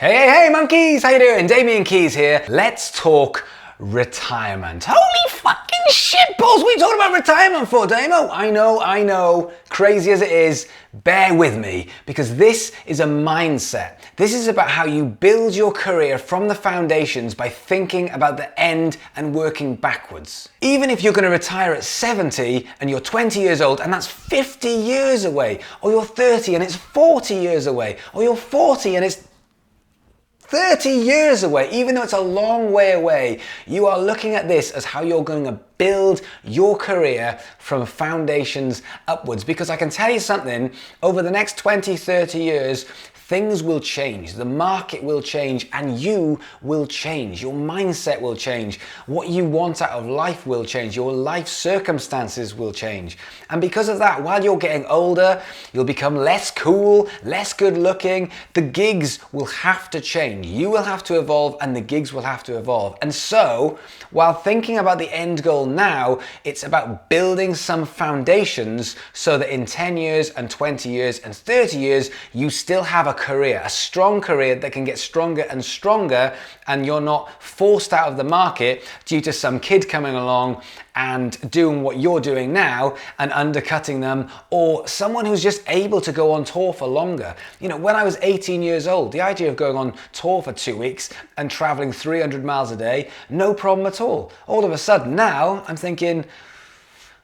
Hey monkeys, how you doing? Damian Keys here. Let's talk retirement. Holy fucking shit balls, what are you talking about retirement for, Damo? I know, crazy as it is, bear with me, because this is a mindset. This is about how you build your career from the foundations by thinking about the end and working backwards. Even if you're going to retire at 70 and you're 20 years old and that's 50 years away, or you're 30 and it's 40 years away, or you're 40 and it's 30 years away, even though it's a long way away, you are looking at this as how you're going to build your career from foundations upwards. Because I can tell you something, over the next 20, 30 years, things will change, the market will change, and you will change. Your mindset will change. What you want out of life will change. Your life circumstances will change. And because of that, while you're getting older, you'll become less cool, less good looking. The gigs will have to change. You will have to evolve, and the gigs will have to evolve. And so, while thinking about the end goal now, it's about building some foundations so that in 10 years and 20 years and 30 years, you still have a career, a strong career that can get stronger and stronger, and you're not forced out of the market due to some kid coming along and doing what you're doing now and undercutting them, or someone who's just able to go on tour for longer. You know, when I was 18 years old, the idea of going on tour for 2 weeks and traveling 300 miles a day, no problem at all. All of a sudden now I'm thinking,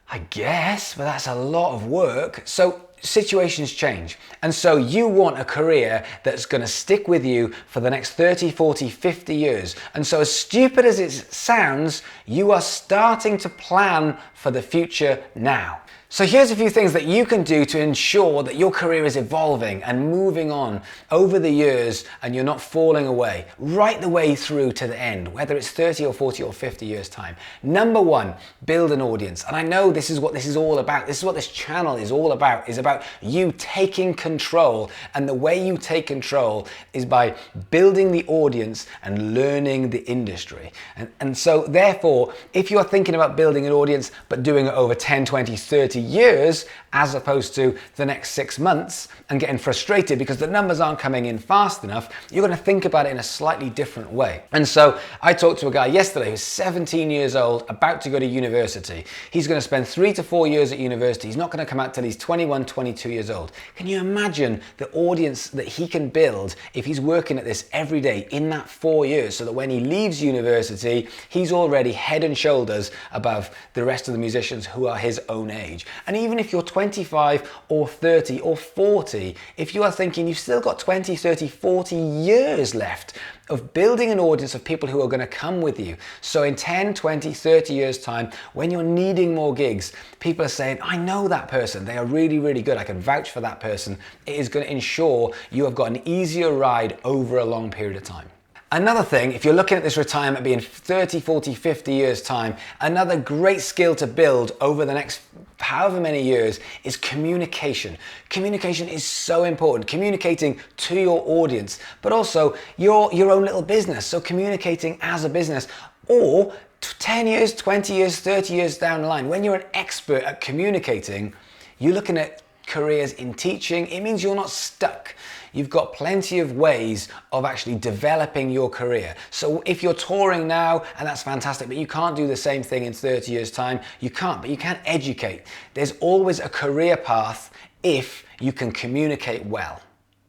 I guess, but that's a lot of work. So situations change. And so you want a career that's going to stick with you for the next 30, 40, 50 years. And so as stupid as it sounds, you are starting to plan for the future now. So here's a few things that you can do to ensure that your career is evolving and moving on over the years and you're not falling away right the way through to the end, whether it's 30 or 40 or 50 years time. Number one, build an audience. And I know this is what this is all about. This is what this channel is all about, is about you taking control. And the way you take control is by building the audience and learning the industry. And so therefore, if you are thinking about building an audience, but doing it over 10, 20, 30 years, as opposed to the next 6 months and getting frustrated because the numbers aren't coming in fast enough, you're going to think about it in a slightly different way. And so I talked to a guy yesterday who's 17 years old, about to go to university. He's going to spend 3 to 4 years at university. He's not going to come out till he's 21, 22 years old. Can you imagine the audience that he can build if he's working at this every day in that 4 years, so that when he leaves university, he's already head and shoulders above the rest of the musicians who are his own age. And even if you're 25 or 30 or 40, if you are thinking you've still got 20, 30, 40 years left of building an audience of people who are going to come with you. So in 10, 20, 30 years time, when you're needing more gigs, people are saying, I know that person, they are really, really good, I can vouch for that person. It is going to ensure you have got an easier ride over a long period of time. Another thing, if you're looking at this retirement being 30, 40, 50 years time, another great skill to build over the next however many years is communication. Communication is so important. Communicating to your audience, but also your own little business. So communicating as a business, or 10 years, 20 years, 30 years down the line, when you're an expert at communicating, you're looking at careers in teaching. It means you're not stuck. You've got plenty of ways of actually developing your career. So if you're touring now, and that's fantastic, but you can't do the same thing in 30 years time, you can't, but you can educate. There's always a career path if you can communicate well.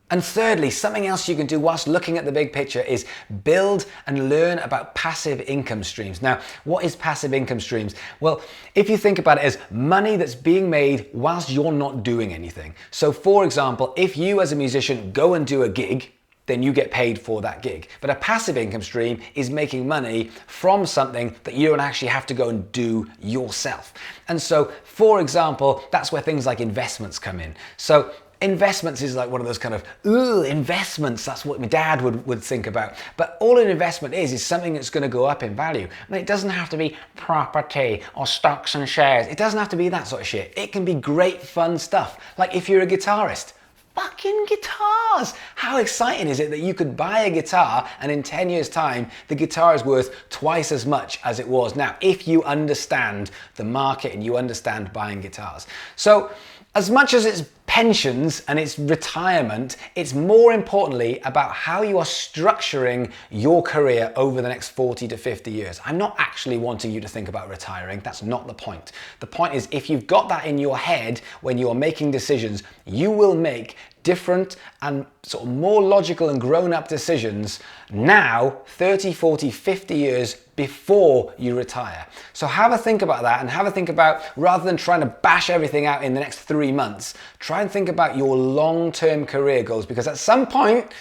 And thirdly, something else you can do whilst looking at the big picture is build and learn about passive income streams. Now, what is passive income streams? Well, if you think about it as money that's being made whilst you're not doing anything. So for example, if you as a musician go and do a gig, then you get paid for that gig. But a passive income stream is making money from something that you don't actually have to go and do yourself. And so, for example, that's where things like investments come in. So investments is like one of those kind of, investments, that's what my dad would think about. But all an investment is something that's going to go up in value. And it doesn't have to be property or stocks and shares. It doesn't have to be that sort of shit. It can be great fun stuff. Like if you're a guitarist, fucking guitars. How exciting is it that you could buy a guitar and in 10 years time, the guitar is worth twice as much as it was now, if you understand the market and you understand buying guitars. So As much as it's pensions and it's retirement, it's more importantly about how you are structuring your career over the next 40 to 50 years. I'm not actually wanting you to think about retiring. That's not the point. The point is, if you've got that in your head when you are making decisions, you will make different and sort of more logical and grown-up decisions now, 30, 40, 50 years before you retire. So have a think about that, and have a think about, rather than trying to bash everything out in the next 3 months, try and think about your long-term career goals, because at some point,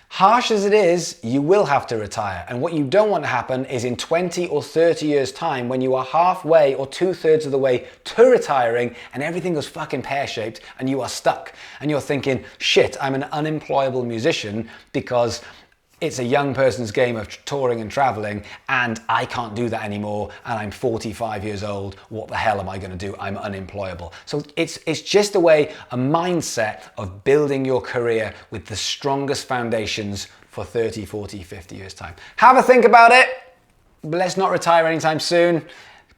harsh as it is, you will have to retire. And what you don't want to happen is in 20 or 30 years time, when you are halfway or 2/3 of the way to retiring and everything goes fucking pear-shaped and you are stuck and you're thinking, shit, I'm an unemployable musician because it's a young person's game of touring and traveling and I can't do that anymore and I'm 45 years old. What the hell am I going to do? I'm unemployable. So it's just a mindset of building your career with the strongest foundations for 30, 40, 50 years time. Have a think about it, but let's not retire anytime soon,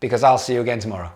because I'll see you again tomorrow.